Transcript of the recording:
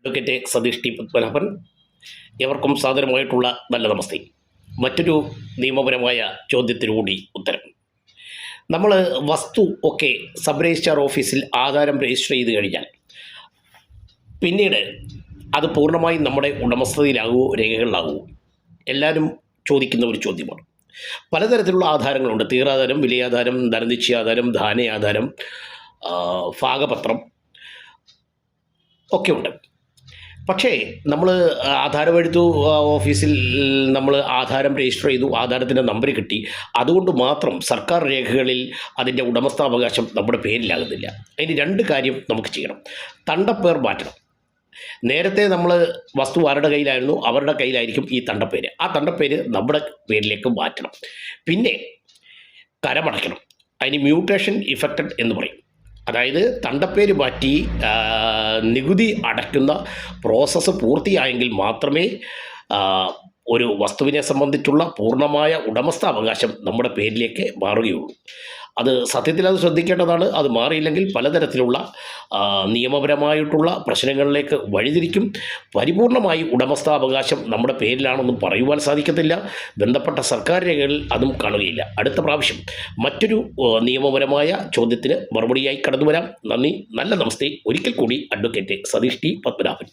Advocate Satish T Padmanabhan. എവർക്കും സാദരമായിട്ടുള്ള നല്ല നമസ്തേ. മറ്റൊരു നിയമപരമായ ചോദ്യത്തിനുകൂടി ഉത്തരം. നമ്മൾ വസ്തു ഒക്കെ സബ് രജിസ്ട്രാർ ഓഫീസിൽ ആധാരം രജിസ്റ്റർ ചെയ്ത് കഴിഞ്ഞാൽ പിന്നീട് അത് പൂർണ്ണമായും നമ്മുടെ ഉടമസ്ഥതയിലാകുമോ, രേഖകളിലാകുമോ? എല്ലാവരും ചോദിക്കുന്ന ഒരു ചോദ്യമാണ്. പലതരത്തിലുള്ള ആധാരങ്ങളുണ്ട്. തീറാധാരം, വിലയാധാരം, ധനനിശ്ചയാധാരം, ധാനയാധാരം, ഭാഗപത്രം ഒക്കെ ഉണ്ട്. പക്ഷേ നമ്മൾ ആധാരമെഴുത്തു ഓഫീസിൽ നമ്മൾ ആധാരം രജിസ്റ്റർ ചെയ്തു, ആധാരത്തിൻ്റെ നമ്പർ കിട്ടി, അതുകൊണ്ട് മാത്രം സർക്കാർ രേഖകളിൽ അതിൻ്റെ ഉടമസ്ഥാവകാശം നമ്മുടെ പേരിലാകുന്നില്ല. അതിന് രണ്ട് കാര്യം നമുക്ക് ചെയ്യണം. തണ്ടപ്പേർ മാറ്റണം. നേരത്തെ നമ്മൾ വസ്തു ആരുടെ കയ്യിലായിരുന്നു, അവരുടെ കയ്യിലായിരിക്കും ഈ തണ്ടപ്പേര്. ആ തണ്ടപ്പേര് നമ്മുടെ പേരിലേക്ക് മാറ്റണം. പിന്നെ കരമടയ്ക്കണം. അതിന് മ്യൂട്ടേഷൻ ഇഫക്റ്റഡ് എന്ന് പറയും. അതായത് തണ്ടപ്പേര് മാറ്റി നികുതി അടയ്ക്കുന്ന പ്രോസസ്സ് പൂർത്തിയായെങ്കിൽ മാത്രമേ ഒരു വസ്തുവിനെ സംബന്ധിച്ചുള്ള പൂർണ്ണമായ ഉടമസ്ഥാവകാശം നമ്മുടെ പേരിലേക്ക് മാറുകയുള്ളൂ. അത് സത്യത്തിൽ അത് ശ്രദ്ധിക്കേണ്ടതാണ്. അത് മാറിയില്ലെങ്കിൽ പലതരത്തിലുള്ള നിയമപരമായിട്ടുള്ള പ്രശ്നങ്ങളിലേക്ക് വഴിതിരിക്കും. പരിപൂർണമായി ഉടമസ്ഥാവകാശം നമ്മുടെ പേരിലാണെന്നും പറയുവാൻ സാധിക്കത്തില്ല. ബന്ധപ്പെട്ട സർക്കാർ രേഖകളിൽ അതും കാണുകയില്ല. അടുത്ത പ്രാവശ്യം മറ്റൊരു നിയമപരമായ ചോദ്യത്തിന് മറുപടിയായി കടന്നു വരാം. നന്ദി, നല്ല നമസ്തേ. ഒരിക്കൽ കൂടി അഡ്വക്കേറ്റ് സതീഷ് ടി പത്മനാഭൻ.